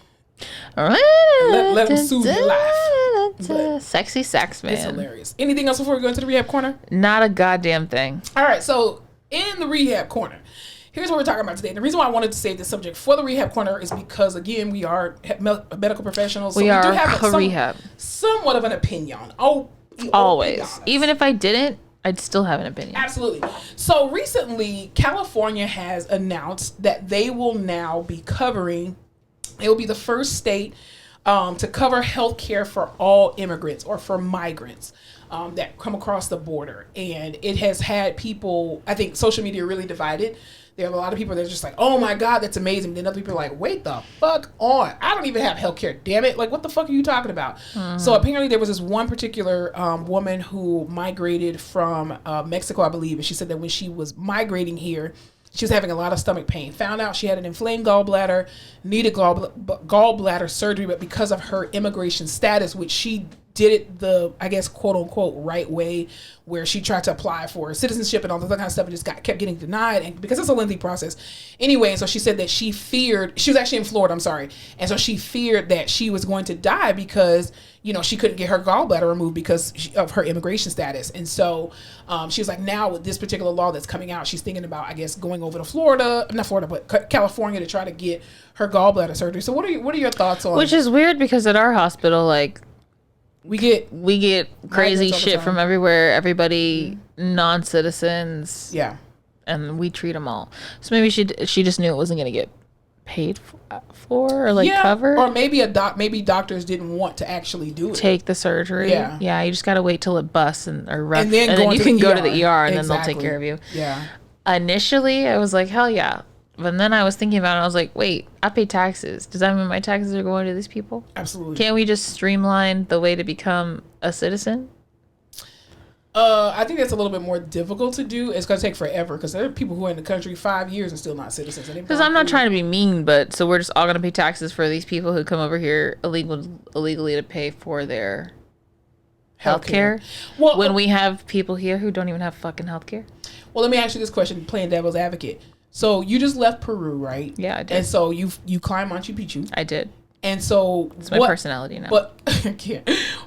Let them soothe your life. Sexy sax man. It's hilarious. Anything else before we go into the Rehab Corner? Not a goddamn thing. All right, so in the Rehab Corner, here's what we're talking about today. And the reason why I wanted to save this subject for the Rehab Corner is because, again, we are medical professionals. So we do have rehab. Somewhat of an opinion. Always. Even if I didn't, I'd still have an opinion. Absolutely. So recently, California has announced that they will now be covering, it will be the first state to cover healthcare for all immigrants or for migrants that come across the border. And it has had people, I think social media really divided. There are a lot of people that are just like, oh my God, that's amazing. Then other people are like, wait the fuck on. I don't even have healthcare, damn it. Like, what the fuck are you talking about? Mm-hmm. So apparently there was this one particular woman who migrated from Mexico, I believe. And she said that when she was migrating here, she was having a lot of stomach pain. Found out she had an inflamed gallbladder, needed gallbladder surgery, but because of her immigration status, which she did it the, I guess, quote unquote, right way, where she tried to apply for citizenship and all that kind of stuff and just kept getting denied, and because it's a lengthy process. Anyway, and so she said that she feared, she was actually in Florida, I'm sorry, and so she feared that she was going to die because, you know, she couldn't get her gallbladder removed because of her immigration status. And so she was like, now with this particular law that's coming out, she's thinking about, I guess, going over to not Florida, but California to try to get her gallbladder surgery. So what are your thoughts on? Which is weird because at our hospital, like, we get crazy shit from everywhere. Everybody, non-citizens. Yeah. And we treat them all. So maybe she just knew it wasn't going to get paid for or covered. Or maybe maybe doctors didn't want to actually do it. Take the surgery. Yeah. Yeah. You just got to wait till it busts and then you can go to the ER and then they'll take care of you. Yeah. Initially, I was like, hell yeah. But then I was thinking about it. I was like, wait, I pay taxes. Does that mean my taxes are going to these people? Absolutely. Can't we just streamline the way to become a citizen? I think that's a little bit more difficult to do. It's going to take forever because there are people who are in the country 5 years and still not citizens. Because I'm not trying to be mean, but so we're just all going to pay taxes for these people who come over here illegally to pay for their healthcare. Well, when we have people here who don't even have fucking healthcare. Well, let me ask you this question, playing devil's advocate. So you just left Peru, right? Yeah, I did. And so you climb Machu Picchu. I did. And so it's my personality now. But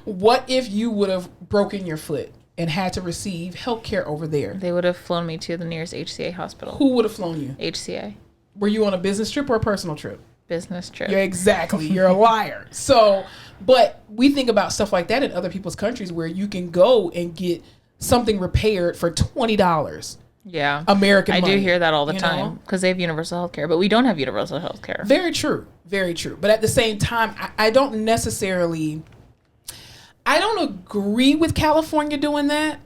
what if you would have broken your foot and had to receive health care over there? They would have flown me to the nearest HCA hospital. Who would have flown you? HCA. Were you on a business trip or a personal trip? Business trip. Yeah, exactly. You're a liar. So, but we think about stuff like that in other people's countries where you can go and get something repaired for $20. Yeah. American money. I do hear that all the time because they have universal health care, but we don't have universal health care. Very true. Very true. But at the same time, I don't agree with California doing that.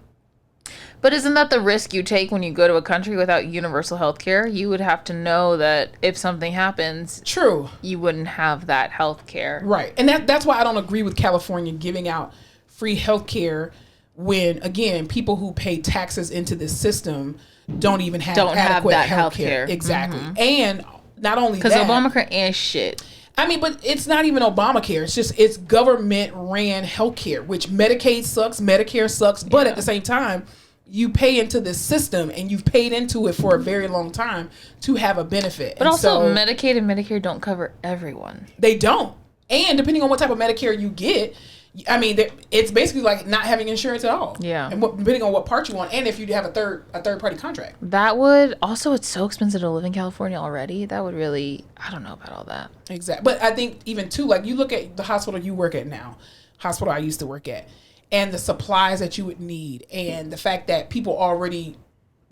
But isn't that the risk you take when you go to a country without universal health care? You would have to know that if something happens, true, you wouldn't have that health care. Right. And that's why I don't agree with California giving out free health care when, again, people who pay taxes into this system don't even have adequate health care. Exactly. Mm-hmm. And not only that. Because Obamacare ain't shit. I mean, but it's not even Obamacare. It's government ran healthcare, which Medicaid sucks, Medicare sucks. But at the same time, you pay into this system and you've paid into it for a very long time to have a benefit. But also Medicaid and Medicare don't cover everyone. They don't. And depending on what type of Medicare you get, I mean, it's basically like not having insurance at all. Yeah. And depending on what part you want, and if you have a third party contract. That would also, it's so expensive to live in California already. That would really, I don't know about all that. Exactly. But I think even too, like you look at the hospital you work at now, hospital I used to work at, and the supplies that you would need, and the fact that people already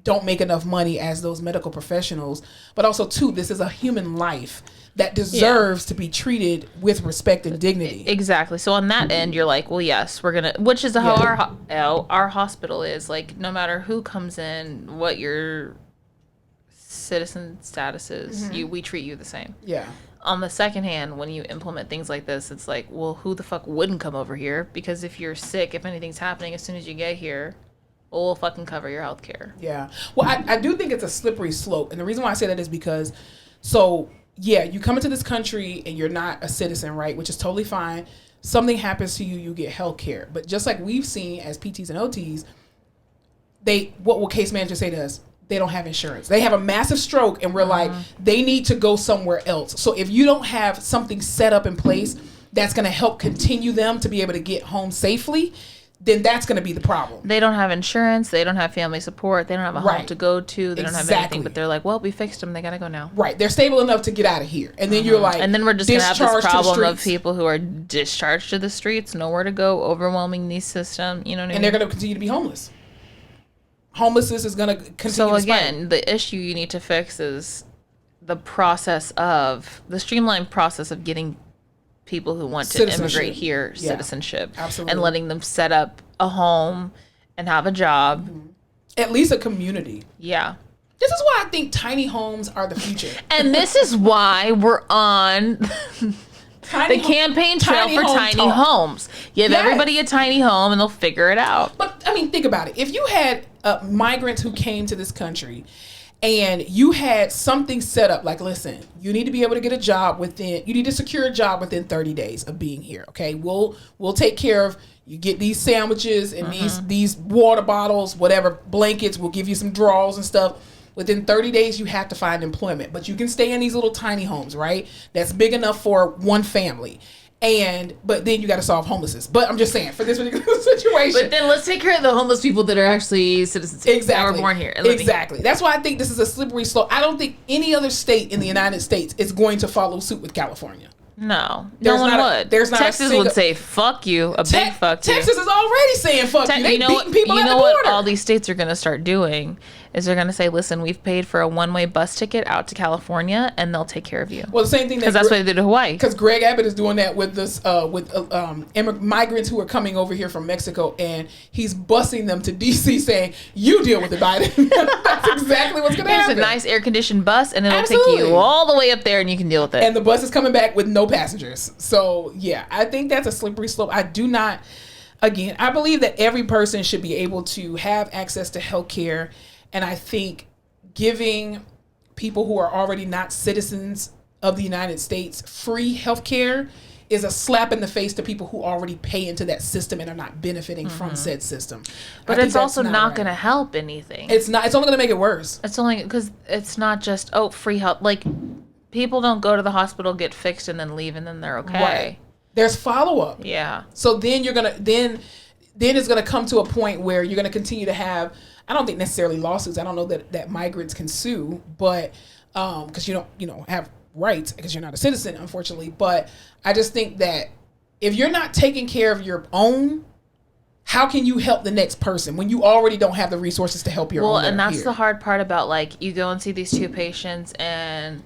don't make enough money as those medical professionals, but also too, this is a human life that deserves to be treated with respect and dignity. Exactly. So on that end, you're like, well, yes, we're gonna, which is how our hospital is. Like, no matter who comes in, what your citizen status is, we treat you the same. Yeah. On the second hand, when you implement things like this, it's like, well, who the fuck wouldn't come over here? Because if you're sick, if anything's happening as soon as you get here, we'll fucking cover your health care. Yeah. Well, I do think it's a slippery slope. And the reason why I say that is because, so, yeah, you come into this country and you're not a citizen, right? Which is totally fine. Something happens to you, you get health care. But just like we've seen as PTs and OTs, what will case managers say to us? They don't have insurance. They have a massive stroke and we're like, they need to go somewhere else. So if you don't have something set up in place that's going to help continue them to be able to get home safely, then that's going to be the problem. They don't have insurance. They don't have family support. They don't have a home to go to. They don't have anything. But they're like, well, we fixed them. They got to go now. Right. They're stable enough to get out of here. And then you're like, and then we're just going to have this problem of people who are discharged to the streets, nowhere to go, overwhelming the system. You know what I mean? And they're going to continue to be homeless. Homelessness is going to continue. So again, the issue you need to fix is the streamlined process of getting people who want to immigrate here citizenship. Absolutely. And letting them set up a home and have a job. At least a community. Yeah. This is why I think tiny homes are the future. And this is why we're on the campaign trail for tiny homes. Give everybody a tiny home and they'll figure it out. But I mean, think about it. If you had migrants who came to this country and you had something set up, like, listen, you need to be able to get a job you need to secure a job within 30 days of being here. Okay. We'll take care of, you get these sandwiches and these water bottles, whatever, blankets, we'll give you some drawers and stuff. Within 30 days, you have to find employment, but you can stay in these little tiny homes, right? That's big enough for one family. But then you got to solve homelessness. But I'm just saying, for this particular situation. But then let's take care of the homeless people that are actually citizens. That were born here. Exactly. That's why I think this is a slippery slope. I don't think any other state in the United States is going to follow suit with California. No one would. Texas would say, fuck you, big fuck you. Texas is already saying fuck you. They beating people at the border. What all these states are going to start doing is they're going to say, listen, we've paid for a one-way bus ticket out to California, and they'll take care of you. Well, the same thing because that's what they did to Hawaii. Because Greg Abbott is doing that with this migrants who are coming over here from Mexico, and he's busing them to DC, saying, "You deal with it, Biden." That's exactly what's going to happen. It's a nice air-conditioned bus, and it'll take you all the way up there, and you can deal with it. And the bus is coming back with no passengers. So yeah, I think that's a slippery slope. I do not. Again, I believe that every person should be able to have access to health care. And I think giving people who are already not citizens of the United States free health care is a slap in the face to people who already pay into that system and are not benefiting from said system. But it's also not going to help anything. It's not. It's only going to make it worse. It's only because it's not just, free health. Like, people don't go to the hospital, get fixed, and then leave, and then they're okay. Right. There's follow-up. Yeah. So then you're going to, then it's going to come to a point where you're going to continue to have, I don't think necessarily lawsuits. I don't know that migrants can sue, but, because you don't, have rights because you're not a citizen, unfortunately. But I just think that if you're not taking care of your own, how can you help the next person when you already don't have the resources to help your own? Well, and that's the hard part about, like, you go and see these two patients, and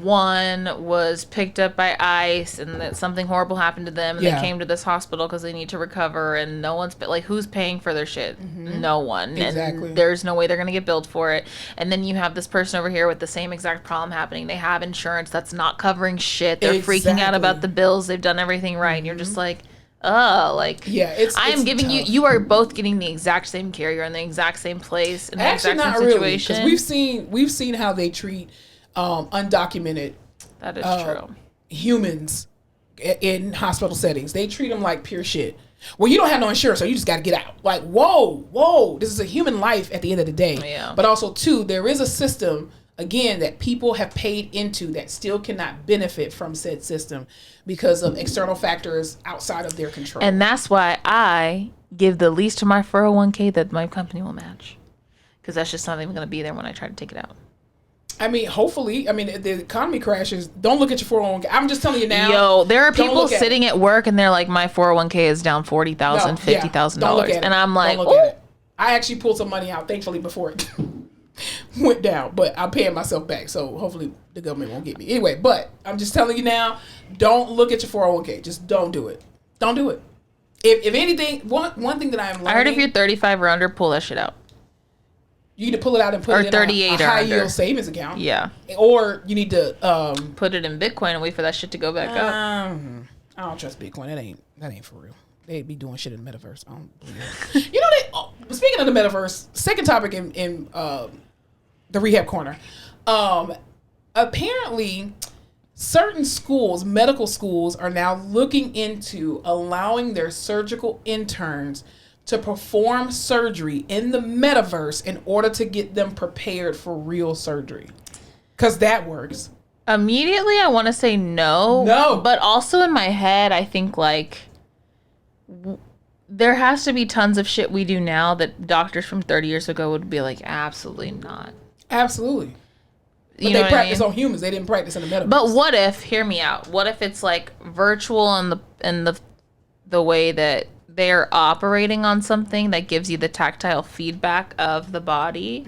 one was picked up by ICE, and that something horrible happened to them, and they came to this hospital because they need to recover, and no one's like, who's paying for their shit? No one. Exactly. And there's no way they're gonna get billed for it. And then you have this person over here with the same exact problem happening. They have insurance that's not covering shit. They're freaking out about the bills. They've done everything right, and you're just like, I'm giving tough. You are both getting the exact same care. You're in the exact same place, in the exact same situation. Because we've seen how they treat undocumented that is true humans in hospital settings. They treat them like pure shit. Well, you don't have no insurance, so you just got to get out. Like, whoa, this is a human life at the end of the day. Yeah. But also, too, there is a system, again, that people have paid into that still cannot benefit from said system because of external factors outside of their control. And that's why I give the least to my 401k that my company will match, because that's just not even going to be there when I try to take it out. I mean, hopefully. I mean, if the economy crashes, don't look at your 401k. I'm just telling you now. Yo, there are people sitting at work and they're like, my 401k is down $40,000, $50,000. And I'm like, don't look at it. I actually pulled some money out, thankfully, before it went down. But I'm paying myself back, so hopefully the government won't get me. Anyway, but I'm just telling you now, don't look at your 401k. Just don't do it. Don't do it. If anything, one thing that I'm learning. I heard if you're 35 or under, pull that shit out. You need to pull it out and put it in a high yield savings account. Yeah. Or you need to put it in Bitcoin and wait for that shit to go back up. I don't trust Bitcoin. That ain't for real. They'd be doing shit in the Metaverse. I don't believe it. You know, speaking of the Metaverse, second topic in the Rehab Corner. Apparently, certain schools, medical schools, are now looking into allowing their surgical interns to perform surgery in the Metaverse in order to get them prepared for real surgery. Because that works. Immediately, I want to say no. No. But also in my head, I think, like, there has to be tons of shit we do now that doctors from 30 years ago would be like, absolutely not. Absolutely. But You they know practice what I mean? on humans. They didn't practice in the Metaverse. But what if, hear me out, what if it's like virtual in the way that they're operating on something that gives you the tactile feedback of the body,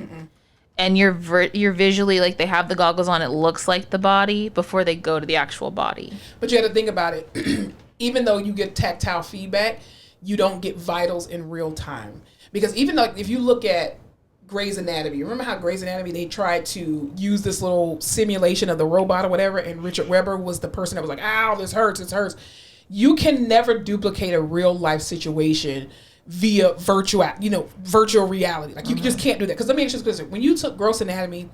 and you're visually, like, they have the goggles on, it looks like the body before they go to the actual body. But you have to think about it. Even though you get tactile feedback, you don't get vitals in real time. Because even though, if you look at Grey's Anatomy, remember how Grey's Anatomy, they tried to use this little simulation of the robot or whatever, and Richard Webber was the person that was like, ow, this hurts. You can never duplicate a real life situation via virtual reality. Like, you just can't do that. Because let me ask you this question. When you took Gross Anatomy,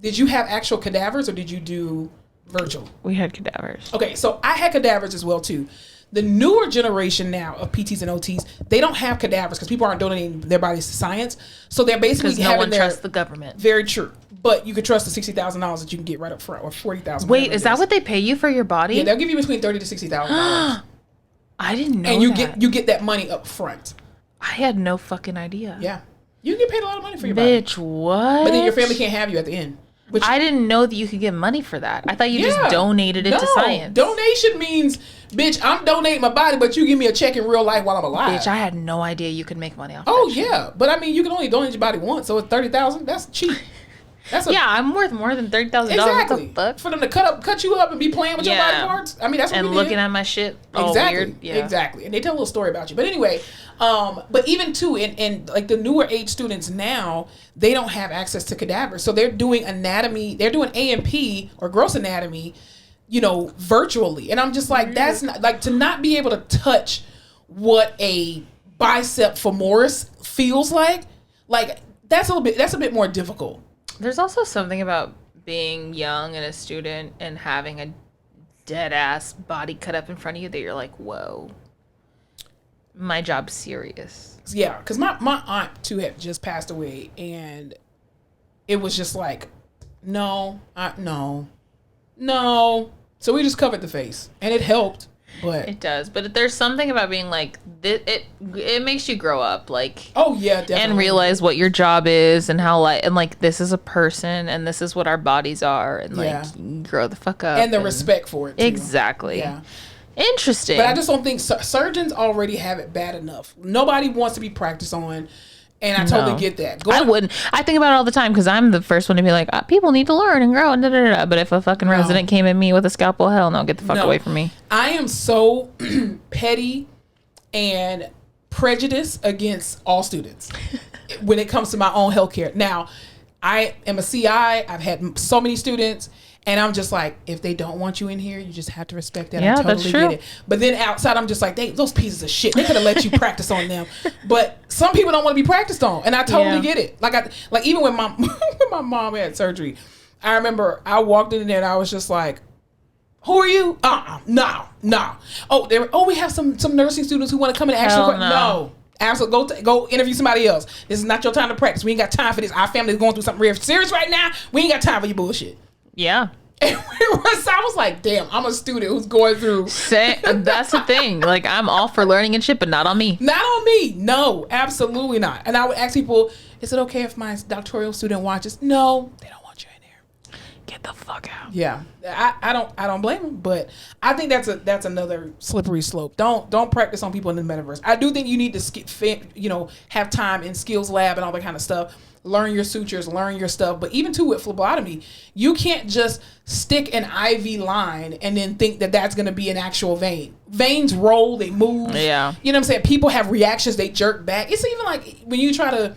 did you have actual cadavers or did you do virtual? We had cadavers. Okay, so I had cadavers as well too. The newer generation now of PTs and OTs, they don't have cadavers because people aren't donating their bodies to science. So they're basically having no one trusts the government. Very true. But you could trust the $60,000 that you can get right up front, or $40,000. Wait, is that what they pay you for your body? Yeah, they'll give you between $30,000 to $60,000. I didn't know. And you get that money up front. I had no fucking idea. Yeah, you get paid a lot of money for your body. Bitch, what? But then your family can't have you at the end. Which, I didn't know that you could get money for that. I thought you just donated it to science. Donation means, bitch, I'm donating my body, but you give me a check in real life while I'm alive. Bitch, I had no idea you could make money off that shit. But I mean, you can only donate your body once, so it's $30,000. That's cheap. I'm worth more than $30,000. Exactly. What the fuck? For them to cut you up and be playing with your body parts. I mean, that's what and we looking did. at my shit. Exactly. Weird. Exactly. And they tell a little story about you. But anyway, but even too, in like the newer age students now, they don't have access to cadavers, so they're doing anatomy. They're doing A&P or gross anatomy, virtually. And I'm just like, that's not like to not be able to touch what a bicep femoris feels like. Like that's a bit more difficult. There's also something about being young and a student and having a dead ass body cut up in front of you that you're like, whoa, my job's serious. Yeah, because my aunt too had just passed away, and it was just like, no. So we just covered the face, and it helped. But it does, but there's something about being like it makes you grow up, like, oh yeah, definitely, and realize what your job is and how like this is a person and this is what our bodies are, and like grow the fuck up and the respect for it too. Exactly. Yeah, interesting. But I just don't think surgeons already have it bad enough. Nobody wants to be practiced on. And I totally get that. I wouldn't. I think about it all the time because I'm the first one to be like, people need to learn and grow and da-da-da-da. But if a fucking resident came at me with a scalpel, hell no, get the fuck away from me. I am so petty and prejudiced against all students when it comes to my own healthcare. Now, I am a CI. I've had so many students. And I'm just like, if they don't want you in here, you just have to respect that. Yeah, I totally that's true. get it. But then outside, I'm just like, those pieces of shit. They could have let you practice on them. But some people don't want to be practiced on, and I totally get it. Like even when when my mom had surgery, I remember I walked in there and I was just like, who are you? No. Oh, we have some nursing students who want to come and ask you. No. Absolutely. Go interview somebody else. This is not your time to practice. We ain't got time for this. Our family's going through something real serious right now. We ain't got time for your bullshit. Yeah. And I was like, damn, I'm a student who's going through. That's the thing. Like, I'm all for learning and shit, but not on me. Not on me. No, absolutely not. And I would ask people, is it okay if my doctoral student watches? No, they don't want you in there. Get the fuck out. Yeah, I don't blame them, but I think that's another slippery slope. Don't practice on people in the metaverse. I do think you need to have time in skills lab and all that kind of stuff. Learn your sutures, learn your stuff. But even too with phlebotomy, you can't just stick an IV line and then think that that's going to be an actual vein. Veins roll, they move. Yeah. You know what I'm saying? People have reactions, they jerk back. It's even like when you try to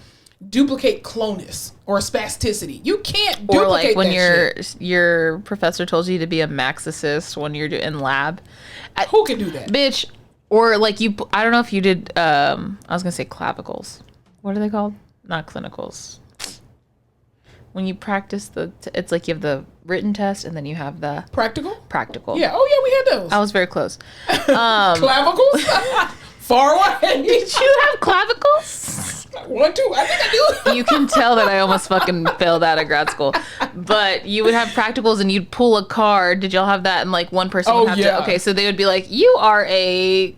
duplicate clonus or spasticity. You can't duplicate or like when that your professor told you to be a maxicist when you're in lab. Who can do that? Bitch. Or like I don't know if you did, I was going to say clavicles. What are they called? Not clinicals. When you practice it's like you have the written test and then you have the practical. Yeah. Oh yeah, we had those. I was very close. Clavicles. Far away. Did you have clavicles? 1, 2. I think I do. You can tell that I almost fucking failed out of grad school. But you would have practicals and you'd pull a card. Did y'all have that? And like one person would have to. Okay, so they would be like, you are a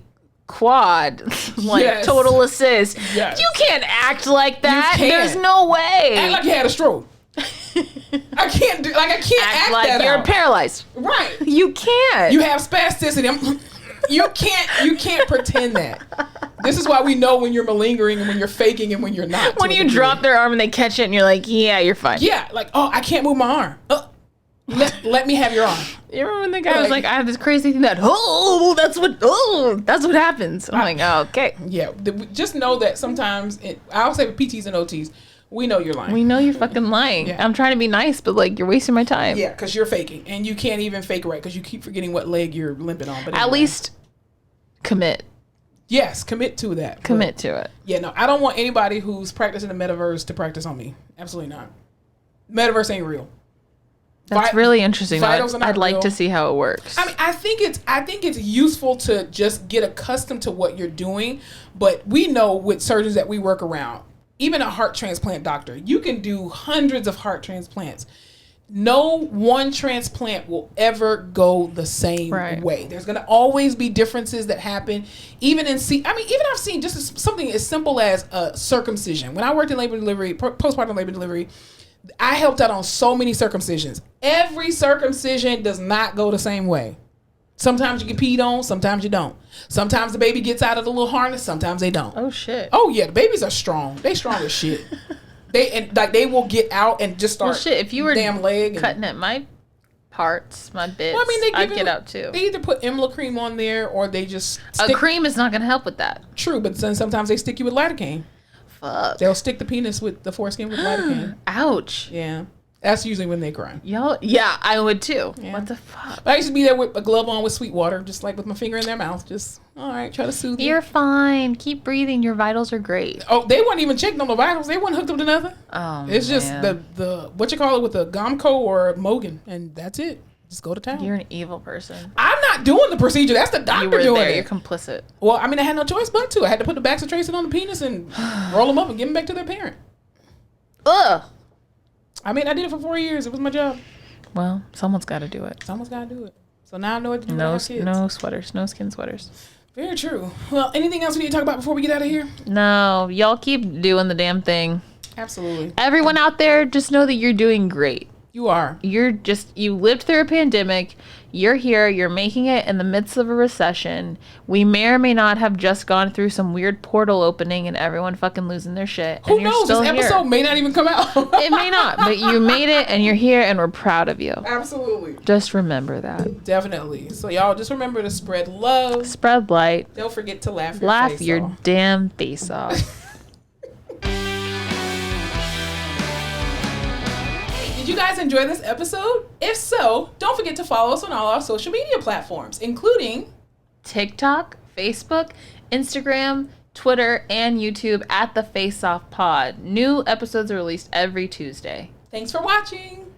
quad, like total assist. Yes. You can't act like that. There's no way. Act like you had a stroke. I can't act like that you're out. Paralyzed. Right. You can't. You have spasticity. You can't pretend that. This is why we know when you're malingering and when you're faking and when you're not. When you drop their arm and they catch it and you're like, yeah, you're fine. Yeah, like, oh, I can't move my arm. Let me have your arm. You remember when the guy was like, I have this crazy thing that's what happens. I'm like, oh, okay. Yeah, just know that sometimes, I'll say with PTs and OTs, we know you're lying. We know you're fucking lying. Yeah. I'm trying to be nice, but like you're wasting my time. Yeah, because you're faking. And you can't even fake right because you keep forgetting what leg you're limping on. But anyway. At least commit. Yes, commit to that. Commit to it. Yeah, no, I don't want anybody who's practicing the metaverse to practice on me. Absolutely not. Metaverse ain't real. That's really interesting. I'd like to see how it works. I mean, I think it's useful to just get accustomed to what you're doing. But we know with surgeons that we work around, even a heart transplant doctor, you can do hundreds of heart transplants. No one transplant will ever go the same way. There's going to always be differences that happen. Even I've seen just something as simple as a circumcision. When I worked in labor and delivery, postpartum labor and delivery, I helped out on so many circumcisions. Every circumcision does not go the same way. Sometimes you get peed on, sometimes you don't. Sometimes the baby gets out of the little harness, sometimes they don't. Oh shit. Oh yeah, the babies are strong. They strong as shit. They will get out and just start. Well, shit. If you were damn leg cutting at my parts, my bits, well, I mean, I'd get out too. They either put Emla cream on there or they just a cream is not gonna help with that. True, but then sometimes they stick you with lidocaine. Fuck. They'll stick the penis with the foreskin with lidocaine. Ouch. Yeah. That's usually when they cry. Yo, yeah, I would too. Yeah. What the fuck? I used to be there with a glove on with sweet water, just like with my finger in their mouth. Just, all right, try to soothe you. You're fine. Keep breathing. Your vitals are great. Oh, they weren't even checking on the vitals. They weren't hooked up to nothing. Oh, it's just the what you call it with the Gomco or Mogan, and that's it. Just go to town. You're an evil person. I'm not doing the procedure. That's the doctor doing it. You're complicit. Well, I mean, I had no choice but to. I had to put the Baxter-Tracin on the penis and roll them up and give them back to their parent. Ugh. I mean, I did it for 4 years. It was my job. Well, someone's got to do it. Someone's got to do it. So now I know what to do. No sweaters. No skin sweaters. Very true. Well, anything else we need to talk about before we get out of here? No, y'all keep doing the damn thing. Absolutely. Everyone out there, just know that you're doing great. You are. You lived through a pandemic. You're here. You're making it in the midst of a recession. We may or may not have just gone through some weird portal opening and everyone fucking losing their shit. Who knows? This episode may not even come out. It may not, but you made it and you're here and we're proud of you. Absolutely. Just remember that. Definitely. So y'all just remember to spread love. Spread light. Don't forget to laugh your damn face off. Did you guys enjoy this episode? If so, don't forget to follow us on all our social media platforms, including TikTok, Facebook, Instagram, Twitter, and YouTube at The Face Off Pod. New episodes are released every Tuesday. Thanks for watching.